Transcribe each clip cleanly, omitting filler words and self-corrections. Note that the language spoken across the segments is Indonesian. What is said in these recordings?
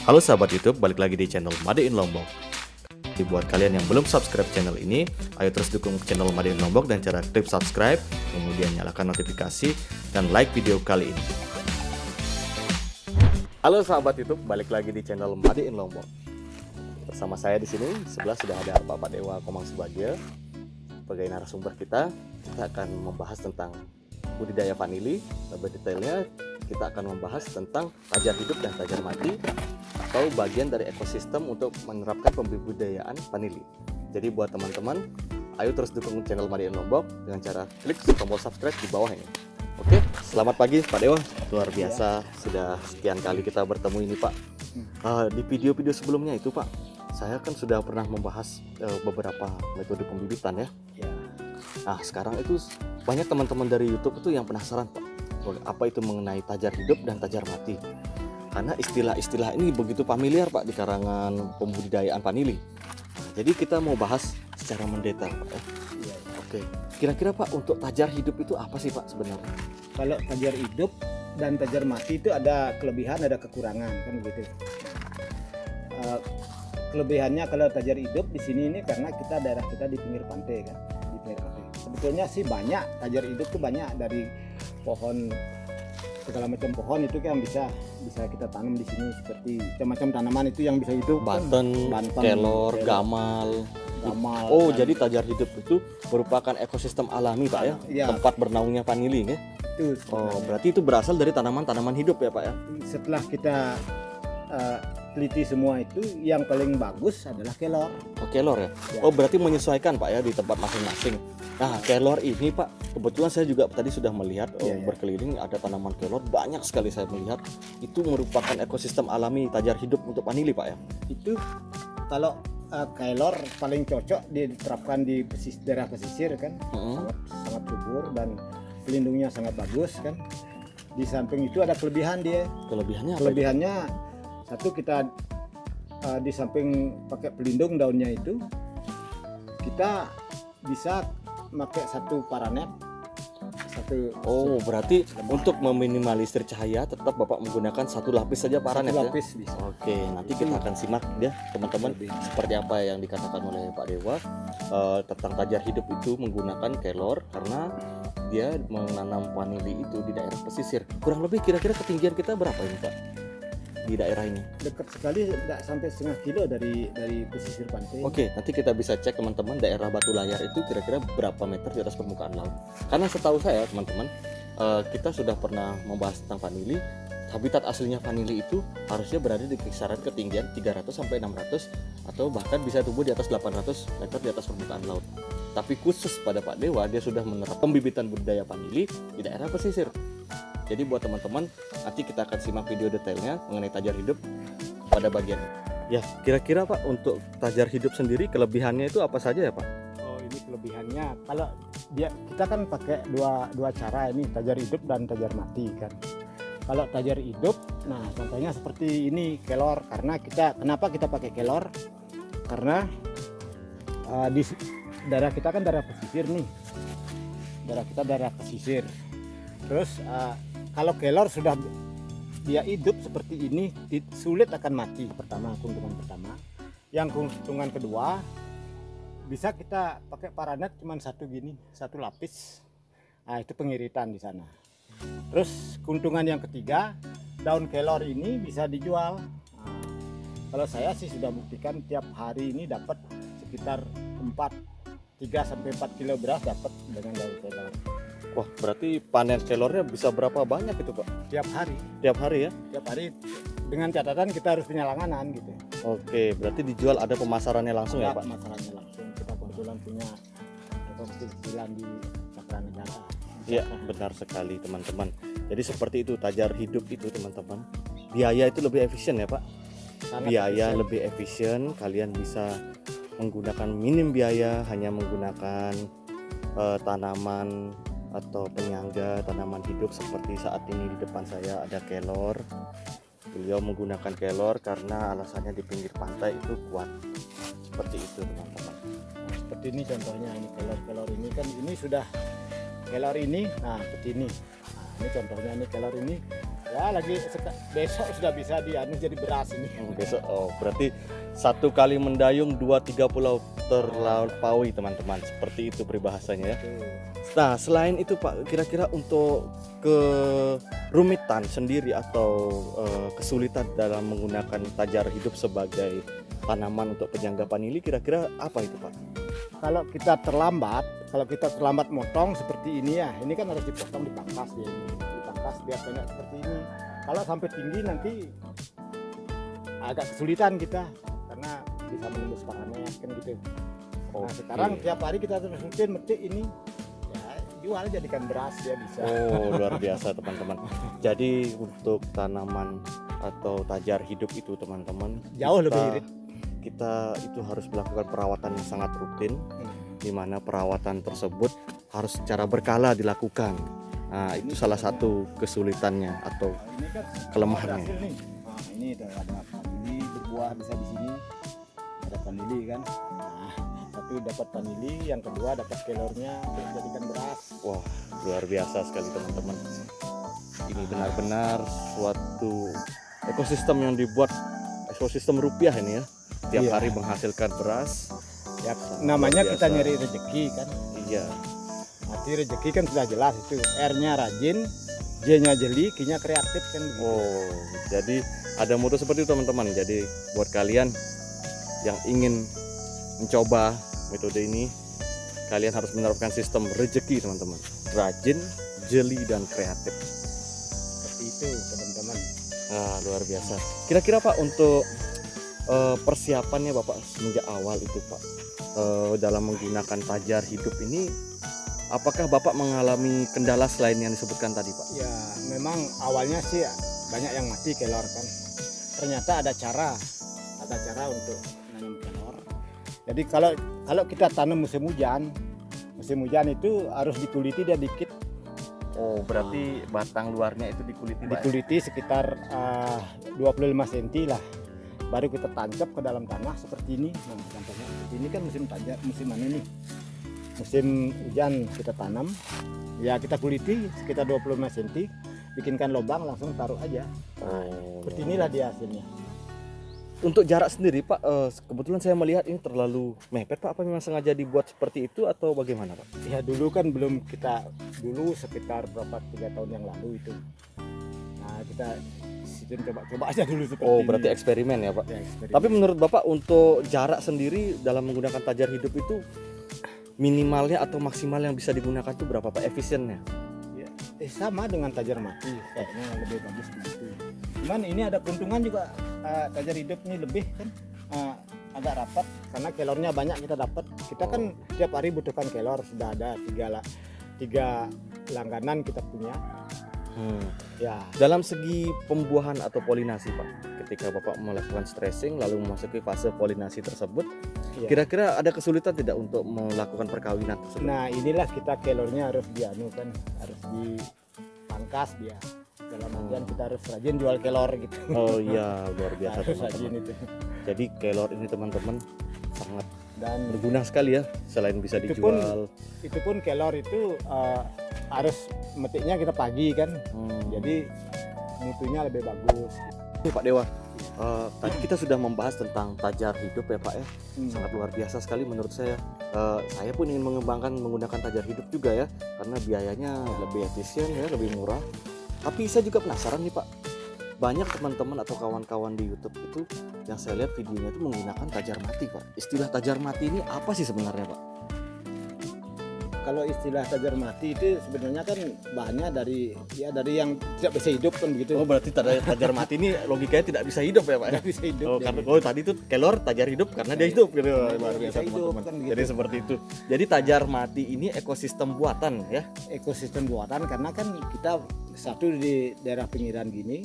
Halo sahabat YouTube, balik lagi di channel Made in Lombok. Buat kalian yang belum subscribe channel ini, ayo terus dukung channel Made in Lombok dan cara klik subscribe, kemudian nyalakan notifikasi dan like video kali ini. Halo sahabat YouTube, balik lagi di channel Made in Lombok. Bersama saya di sini, sebelah sudah ada Bapak Dewa Komang Subagio sebagai narasumber kita. Kita akan membahas tentang budidaya vanili. Lebih detailnya, kita akan membahas tentang tajar hidup dan tajar mati, atau bagian dari ekosistem untuk menerapkan pembudidayaan vanili. Jadi buat teman-teman, ayo terus dukung channel Made in Lombok dengan cara klik tombol subscribe di bawah ini. Oke, selamat pagi Pak Dewa. Luar biasa, sudah sekian kali kita bertemu ini Pak. Di video-video sebelumnya itu Pak, saya kan sudah pernah membahas beberapa metode pembibitan ya. Nah sekarang itu banyak teman-teman dari YouTube itu yang penasaran Pak, apa itu mengenai tajar hidup dan tajar mati. Karena istilah-istilah ini begitu familiar Pak di karangan pembudidayaan vanili. Jadi kita mau bahas secara mendetail Pak ya. Oke, kira-kira Pak untuk tajar hidup itu apa sih Pak sebenarnya? Kalau tajar hidup dan tajar mati itu ada kelebihan, ada kekurangan kan begitu. Kelebihannya kalau tajar hidup di sini ini karena daerah kita di pinggir pantai kan, di pinggir pantai. Sebetulnya sih banyak tajar hidup tuh banyak dari pohon, segala macam pohon itu kan bisa kita tanam di sini, seperti macam-macam tanaman itu yang bisa hidup. Banten, kelor, gamal. Oh, jadi tajar hidup itu merupakan ekosistem alami Pak ya, tempat bernaungnya vanili ya. Oh, berarti itu berasal dari tanaman-tanaman hidup ya Pak ya. Setelah kita teliti semua itu, yang paling bagus adalah kelor. Oh, kelor ya? Oh, berarti menyesuaikan Pak ya di tempat masing-masing. Nah, kelor ini Pak, kebetulan saya juga tadi sudah melihat berkeliling ada tanaman kelor, banyak sekali saya melihat. Itu merupakan ekosistem alami tajar hidup untuk vanili Pak ya? Itu kalau kelor paling cocok diterapkan di daerah pesisir kan, sangat subur dan pelindungnya sangat bagus kan. Di samping itu ada kelebihan dia. Kelebihannya satu, kita di samping pakai pelindung daunnya itu, kita bisa pakai satu paranet. Berarti untuk meminimalisir cahaya tetap Bapak menggunakan satu lapis saja paranet ya? Lapis bisa. Oke, nanti kita akan simak ya teman-teman seperti apa yang dikatakan oleh Pak Dewa tentang tajar hidup itu menggunakan kelor karena dia menanam vanili itu di daerah pesisir. Kurang lebih kira-kira ketinggian kita berapa ini Pak di daerah ini? Dekat sekali, tidak sampai setengah kilo dari pesisir pantai. Oke, nanti kita bisa cek teman-teman daerah Batu Layar itu kira-kira berapa meter di atas permukaan laut. Karena setahu saya teman-teman, kita sudah pernah membahas tentang vanili. Habitat aslinya vanili itu harusnya berada di kisaran ketinggian 300 sampai 600 atau bahkan bisa tumbuh di atas 800 meter di atas permukaan laut. Tapi khusus pada Pak Dewa, dia sudah menerapkan pembibitan budidaya vanili di daerah pesisir. Jadi buat teman-teman, nanti kita akan simak video detailnya mengenai tajar hidup pada bagian. Ya, kira-kira Pak untuk tajar hidup sendiri kelebihannya itu apa saja ya Pak? Oh, ini kelebihannya. Kalau kita kan pakai dua cara ini, tajar hidup dan tajar mati kan. Kalau tajar hidup, nah contohnya seperti ini kelor. Kenapa kita pakai kelor? Karena di daerah kita kan daerah pesisir nih. Daerah kita daerah pesisir. Terus kalau kelor sudah dia hidup seperti ini, sulit akan mati. Keuntungan pertama. Yang keuntungan kedua, bisa kita pakai paranet cuma satu lapis. Nah, itu pengiritan di sana. Terus keuntungan yang ketiga, daun kelor ini bisa dijual. Nah, kalau saya sih sudah buktikan tiap hari ini dapat sekitar 3 sampai 4 kilo beras dapat dengan daun kelor. Wah, berarti panen kelornya bisa berapa banyak itu Pak? Tiap hari. Tiap hari ya? Tiap hari, dengan catatan kita harus punya langanan gitu. Oke, berarti dijual ada pemasarannya langsung ya Pak? Pemasarannya langsung. Kita kebetulan punya kecil-kecilan di Cakranegara. Iya, benar sekali teman-teman. Jadi seperti itu tajar hidup itu teman-teman. Biaya itu lebih efisien ya Pak? Biaya lebih efisien, kalian bisa menggunakan minim biaya, hanya menggunakan tanaman atau penyangga tanaman hidup seperti saat ini di depan saya ada kelor. Beliau menggunakan kelor karena alasannya di pinggir pantai itu kuat. Seperti itu teman-teman. Nah, seperti ini contohnya, ini kelor ini kan ini sudah kelor ini, nah seperti ini. Nah, ini contohnya, ini kelor ini Ya besok sudah bisa jadi beras ini. Besok, oh berarti 1 kali mendayung 2-3 pulau terlampaui teman-teman. Seperti itu peribahasanya ya. Nah selain itu Pak, kira-kira untuk kerumitan sendiri atau kesulitan dalam menggunakan tajar hidup sebagai tanaman untuk penyangga vanili, kira-kira apa itu Pak? Kalau kita terlambat motong seperti ini ya, ini kan harus dipotong, dipangkas dia ini. Dipangkas biar banyak seperti ini. Kalau sampai tinggi nanti agak kesulitan kita karena bisa menembus panen kan gitu. Nah, sekarang tiap hari kita terus metik ini ya jual jadikan beras dia bisa. Oh luar biasa teman-teman. Jadi untuk tanaman atau tajar hidup itu teman-teman Jauh lebih irit. kita itu harus melakukan perawatan yang sangat rutin, di mana perawatan tersebut harus secara berkala dilakukan. Nah itu salah satu kesulitannya atau Ini kan kelemahannya. berhasil nih. Nah, ini ada vanili berbuah bisa di sini. Ada vanili kan. Nah, satu dapat vanili, yang kedua dapat kelornya untuk jadikan beras. Wah luar biasa sekali teman-teman. Ini benar-benar suatu ekosistem yang dibuat, ekosistem rupiah ini ya. Tiap Iya. hari menghasilkan beras. Ya, Sangat namanya luar kita biasa. nyari rezeki kan. Iya. Arti rezeki kan sudah jelas itu. R-nya rajin, J-nya jeli, Q-nya kreatif kan begitu. Oh, jadi ada moto seperti itu teman-teman. Jadi buat kalian yang ingin mencoba metode ini, kalian harus menerapkan sistem rezeki teman-teman. Rajin, jeli dan kreatif. Seperti itu teman-teman. Ah, luar biasa. Kira-kira Pak untuk persiapannya Bapak semenjak awal itu Pak dalam menggunakan tajar hidup ini, apakah Bapak mengalami kendala selain yang disebutkan tadi Pak? Ya memang awalnya sih banyak yang mati kelor kan. Ternyata ada cara untuk nanam kelor. Jadi kalau kita tanam musim hujan itu harus dikuliti dia dikit. Oh, berarti batang luarnya itu dikuliti Pak? Dikuliti sekitar 25 cm lah. Baru kita tancap ke dalam tanah seperti ini. Nah, contohnya seperti ini kan musim mana nih? Musim hujan kita tanam. Ya kita kuliti sekitar 25 cm, bikinkan lubang langsung taruh aja. Oh, Seperti inilah dia hasilnya. Untuk jarak sendiri Pak, kebetulan saya melihat ini terlalu mepet Pak. Apa memang sengaja dibuat seperti itu atau bagaimana Pak? Ya dulu kan dulu sekitar berapa 3 tahun yang lalu itu. Nah kita coba aja dulu seperti Oh, ini. berarti eksperimen ya Pak. Ya, eksperimen. Tapi menurut Bapak untuk jarak sendiri dalam menggunakan tajar hidup itu minimalnya atau maksimal yang bisa digunakan itu berapa Pak efisiennya? Ya, sama dengan tajar mati, kayaknya lebih bagus begitu. Cuman ini ada keuntungan juga, tajar hidup ini lebih kan agak rapat karena kelornya banyak kita dapat. Kita kan tiap hari butuhkan kelor, sudah ada tiga langganan kita punya. Ya Dalam segi pembuahan atau polinasi Pak, ketika Bapak melakukan stressing lalu memasuki fase polinasi tersebut, Iya. kira-kira ada kesulitan tidak untuk melakukan perkawinan tersebut? Nah inilah kita kelornya harus harus dipangkas dia. Dalam artian kita harus rajin jual kelor gitu. Oh iya, luar biasa Harus teman-teman. rajin itu. Jadi kelor ini teman-teman sangat Dan berguna sekali ya, selain bisa Itu pun- dijual. itu pun kelor itu harus metiknya kita pagi kan. Jadi mutunya lebih bagus. Ini Pak Dewa, tadi kita sudah membahas tentang tajar hidup ya Pak ya. Hmm. Sangat luar biasa sekali menurut saya. Saya pun ingin mengembangkan menggunakan tajar hidup juga ya, karena biayanya lebih efisien ya, lebih murah. Tapi saya juga penasaran nih Pak, banyak teman-teman atau kawan-kawan di YouTube itu yang saya lihat videonya itu menggunakan tajar mati Pak. Istilah tajar mati ini apa sih sebenarnya Pak? Kalau istilah tajar mati itu sebenarnya kan bahannya dari yang tidak bisa hidup kan begitu. Oh berarti tajar mati ini logikanya tidak bisa hidup ya Pak ya? Tidak bisa hidup. Oh, dia. karena tadi itu kelor tajar hidup karena dia hidup gitu. Luar Bisa biasa hidup, teman-teman. kan gitu. Jadi seperti itu. Jadi tajar mati ini ekosistem buatan ya. Ekosistem buatan karena kan kita satu di daerah pinggiran gini,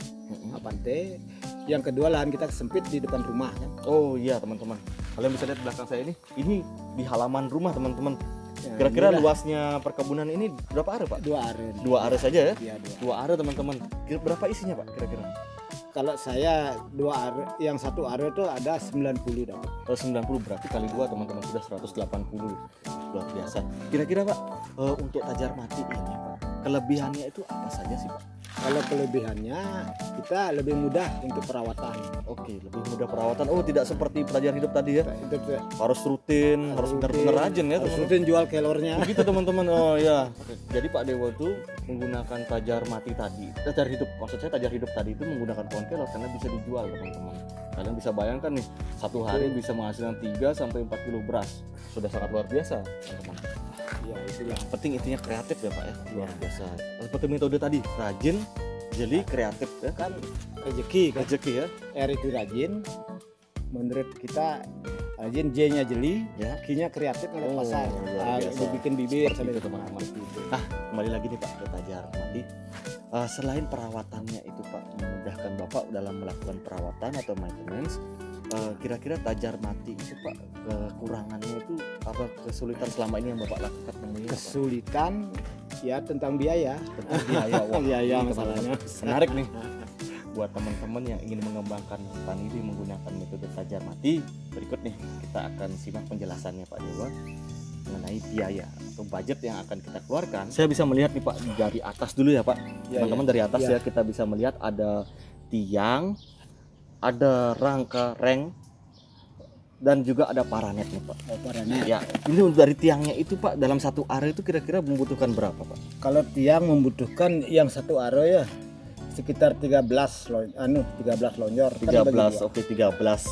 pantai. Yang kedua lahan kita sempit di depan rumah kan. Oh iya teman-teman. Kalian bisa lihat belakang saya ini di halaman rumah teman-teman. Ya, Kira-kira inilah luasnya perkebunan ini berapa are Pak? 2 aren. 2 are saja ya? Iya, 2. 2 are teman-teman. Berapa isinya Pak kira-kira? Kalau saya 2 are, yang 1 are itu ada 90 dapat. Kalau 90 berarti kali 2 teman-teman sudah 180. Luar biasa. Kira-kira Pak untuk tajar mati ini Pak, kelebihannya itu apa saja sih Pak? Kalau kelebihannya kita lebih mudah untuk perawatan. Oke, lebih mudah perawatan. Oh, tidak seperti pelajar hidup tadi ya. Itu Harus rutin, harus benar-benar rajin ya harus teman-teman. rutin jual kelornya. Begitu teman-teman. Oh ya. Jadi Pak Dewa itu menggunakan tajar mati tadi. Tajar hidup, maksud saya tajar hidup tadi itu menggunakan pohon kelor karena bisa dijual teman-teman. Kalian bisa bayangkan nih, satu hari bisa menghasilkan 3 sampai 4 kilo beras. Sudah sangat luar biasa, teman-teman. Ya itulah. Yang penting intinya kreatif ya Pak ya. Luar biasa. Seperti metode tadi, rajin, jeli, kreatif ya kan. Rezeki kan. Rezeki ya. R itu rajin. Menurut kita rajin, J-nya jeli, Ya. Q-nya kreatif ngeliat Oh, pasar. luar biasa. Bikin bibir Seperti sambil itu, teman-teman. Nah, kembali lagi nih Pak ke tajar mati. Selain perawatannya itu Pak memudahkan Bapak dalam melakukan perawatan atau maintenance, kira-kira tajar mati itu Pak kekurangannya itu apa, kesulitan selama ini yang Bapak lakukan nemuin apa? Kesulitan ya tentang biaya. Tentang biaya. Wah, Biaya ini masalahnya. menarik nih buat teman-teman yang ingin mengembangkan hutan ini menggunakan metode tajar mati. Berikut nih kita akan simak penjelasannya Pak Dewa mengenai biaya atau budget yang akan kita keluarkan. Saya bisa melihat nih Pak dari atas dulu ya Pak. Ya, Teman-teman ya. dari atas Ya. ya kita bisa melihat ada tiang, ada rangka reng, dan juga ada paranet nih Pak. Operannya. Ya, ini dari tiangnya itu Pak dalam satu area itu kira-kira membutuhkan berapa Pak? Kalau tiang membutuhkan yang satu aro ya sekitar 13 lonjor. Kan dibagi 13, dua. oke 13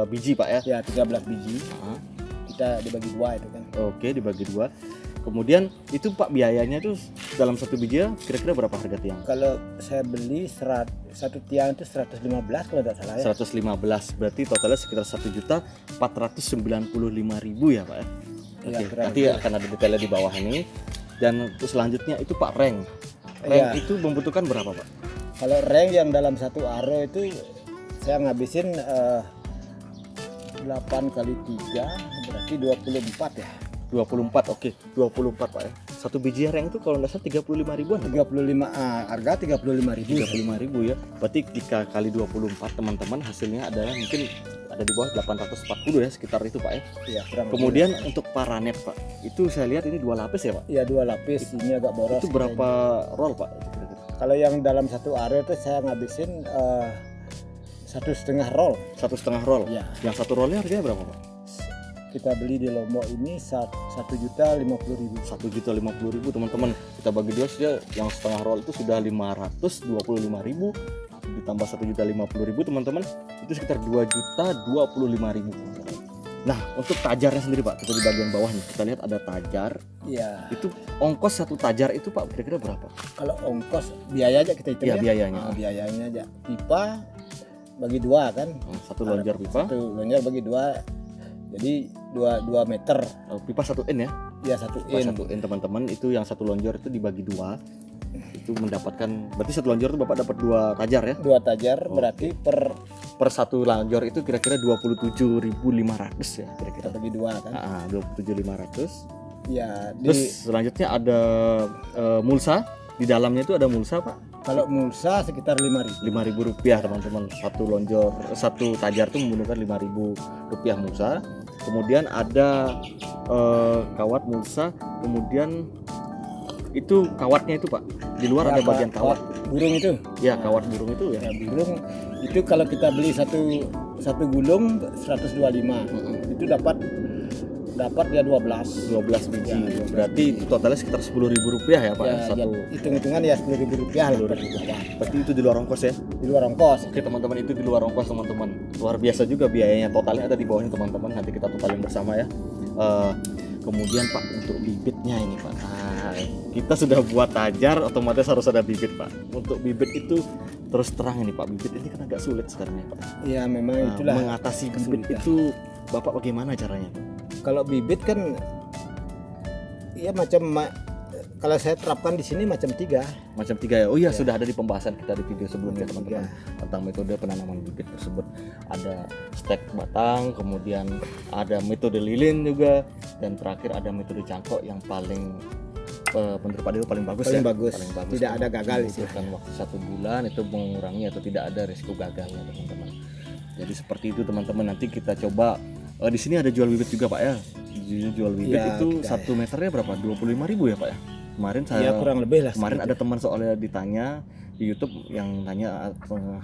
biji Pak ya. Ya 13 biji. Nah, Kita dibagi dua itu kan. oke dibagi 2. Kemudian itu Pak biayanya itu dalam satu biji ya kira-kira berapa harga tiang? Kalau saya beli satu tiang itu 115 kalau tidak salah ya. 115, berarti totalnya sekitar 1.495.000 ya Pak ya. Iya, Oke, kurang nanti lebih. akan ada detailnya di bawah ini. Dan selanjutnya itu Pak reng. Reng Iya. itu membutuhkan berapa Pak? Kalau reng yang dalam satu aro itu saya ngabisin 8 kali 3 berarti 24 ya. 24, oke 24 Pak ya. Satu biji reng itu kalau nggak salah 35 ribuan ya, Pak? 35 harga 35.000. 35.000 ya. Berarti 3 kali 24 teman-teman hasilnya adalah mungkin ada di bawah 840 ya sekitar itu Pak ya. Iya, kurang lebih. Kemudian untuk paranet Pak, itu saya lihat ini 2 lapis ya Pak. ya 2 lapis, ini agak boros. Itu berapa roll Pak? Kalau yang dalam satu aro itu saya ngabisin 1,5 roll. 1,5 roll. Ya, Yang satu rollnya harganya berapa Pak? kita beli di Lombok ini 1.050.000. 1.050.000 teman-teman. Kita bagi dua saja, yang setengah roll itu sudah 525.000 ditambah 1.050.000 teman-teman, itu sekitar 2.025.000. Nah, untuk tajarnya sendiri Pak, kita di bagian bawah nih kita lihat ada tajar. Iya. Itu ongkos satu tajar itu Pak kira-kira berapa? Kalau ongkos biaya aja kita hitung Ya, biayanya. biayanya aja. Pipa bagi 2 kan. Satu lonjar pipa. Satu lonjor bagi 2. Jadi 2 meter. Pipa 1 in ya. Ya 1 Pipa in. 1 in teman-teman, itu yang satu lonjor itu dibagi 2. Itu mendapatkan, berarti satu lonjor itu Bapak dapat 2 tajar ya. 2 tajar Oke. berarti Per satu lonjor itu kira-kira 27.500 ya kira-kira. kita bagi 2 kan. 27.500. Ya Terus di selanjutnya ada mulsa. Di dalamnya itu ada mulsa Pak. kalau mulsa sekitar 5.000. Rp5.000 teman-teman. Satu lonjor, satu tajar itu menggunakan Rp5.000 mulsa. Kemudian ada kawat mulsa. Kemudian itu kawatnya itu Pak. Di luar ada bagian kawat. burung itu. Ya, kawat burung itu ya. Ya burung itu kalau kita beli satu gulung 125. Itu dapat ya 12. 12 biji. Ya, 12 Berarti itu totalnya sekitar Rp10.000 ya Pak. Ya, Satu. hitung-hitungan ya Rp10.000 lah. Berarti itu di luar ongkos ya. Di luar ongkos. Oke teman-teman, itu di luar ongkos teman-teman. Luar biasa juga biayanya, totalnya ada di bawahnya teman-teman. Nanti kita totalin bersama ya. Kemudian Pak untuk bibitnya ini Pak. Nah, kita sudah buat tajar, otomatis harus ada bibit Pak. Untuk bibit itu terus terang ini Pak, bibit ini kan agak sulit sekarang ya Pak. Ya memang Nah, itulah mengatasi bibit kesulitan. itu Bapak bagaimana caranya Pak? Kalau bibit kan ya kalau saya terapkan di sini macam 3. Macam 3 ya. Oh iya, Ya. sudah ada di pembahasan kita di video sebelumnya Macam teman-teman tentang metode penanaman bibit tersebut. Ada stek batang, kemudian ada metode lilin juga, dan terakhir ada metode cangkok yang paling menurut Pak Dewa paling bagus Paling ya. bagus. Tidak ada gagal di situ. Membutuhkan waktu 1 bulan itu mengurangi atau tidak ada risiko gagalnya teman-teman. Jadi seperti itu teman-teman, nanti kita coba. Di sini ada jual bibit juga Pak ya. Jual bibit Ya, itu kita 1 meternya berapa? 25.000 ya Pak ya. Kemarin Ya kurang lebih lah. kemarin seperti ada teman soalnya ditanya di YouTube yang tanya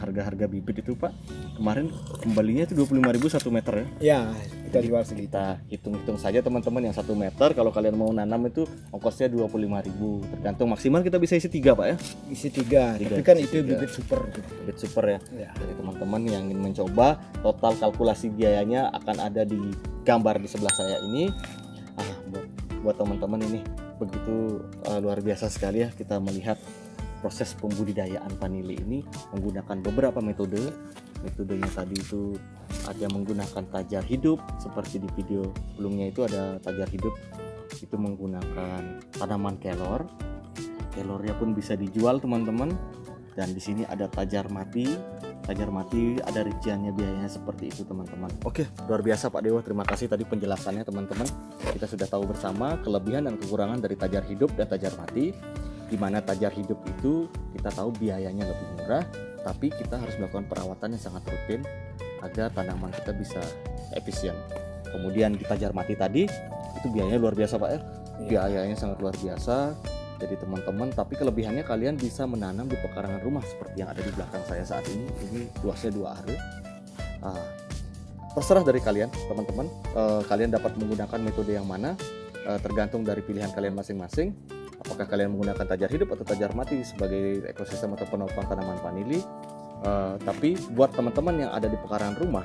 harga-harga bibit itu Pak. Kemarin kembalinya itu 25.000 1 meter ya. ya kita jual segitu. Kita hitung-hitung saja teman-teman, yang 1 meter kalau kalian mau nanam itu ongkosnya 25.000. Tergantung, maksimal kita bisa isi 3 Pak ya. Isi 3, Tiga, tapi kan isi itu tiga. bibit super. Bibit super ya. Ya. Jadi teman-teman yang ingin mencoba, total kalkulasi biayanya akan ada di gambar di sebelah saya ini. Buat teman-teman ini begitu luar biasa sekali ya kita melihat proses pembudidayaan vanili ini menggunakan beberapa metode. Metodenya tadi itu ada yang menggunakan tajar hidup, seperti di video sebelumnya itu ada tajar hidup itu menggunakan tanaman kelor. Kelornya pun bisa dijual teman-teman. Dan di sini ada tajar mati. Tajar mati ada rinciannya, biayanya seperti itu teman-teman. Oke, luar biasa Pak Dewa, terima kasih tadi penjelasannya teman-teman. Kita sudah tahu bersama kelebihan dan kekurangan dari tajar hidup dan tajar mati. Di mana tajar hidup itu kita tahu biayanya lebih murah, tapi kita harus melakukan perawatan yang sangat rutin agar tanaman kita bisa efisien. Kemudian di tajar mati tadi itu biayanya luar biasa Pak ya. Biayanya sangat luar biasa. Jadi teman-teman, tapi kelebihannya kalian bisa menanam di pekarangan rumah seperti yang ada di belakang saya saat ini. Ini luasnya 2 are. Terserah dari kalian teman-teman. Kalian dapat menggunakan metode yang mana, tergantung dari pilihan kalian masing-masing. Apakah kalian menggunakan tajar hidup atau tajar mati sebagai ekosistem atau penopang tanaman vanili. Tapi buat teman-teman yang ada di pekarangan rumah,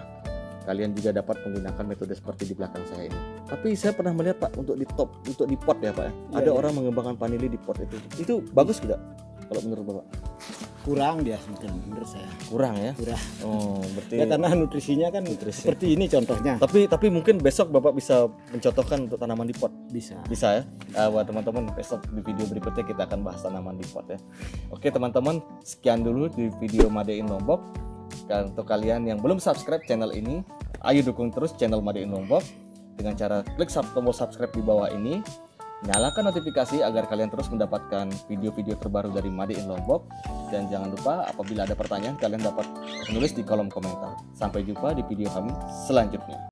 kalian juga dapat menggunakan metode seperti di belakang saya ini. Tapi saya pernah melihat Pak, untuk di pot ya Pak ya. Ada orang mengembangkan vanili di pot itu. Itu bagus tidak kalau menurut Bapak? Kurang dia mungkin menurut saya. Kurang ya? Kurang. Oh, berarti Ya karena nutrisinya kan Nutrisi. seperti ini contohnya. tapi mungkin besok Bapak bisa mencontohkan untuk tanaman di pot. Bisa. Bisa ya? Buat teman-teman, besok di video berikutnya kita akan bahas tanaman di pot ya. Oke teman-teman, sekian dulu di video Made in Lombok. Dan untuk kalian yang belum subscribe channel ini, ayo dukung terus channel Made in Lombok dengan cara klik tombol subscribe di bawah ini. Nyalakan notifikasi agar kalian terus mendapatkan video-video terbaru dari Made in Lombok. Dan jangan lupa apabila ada pertanyaan kalian dapat menulis di kolom komentar. Sampai jumpa di video kami selanjutnya.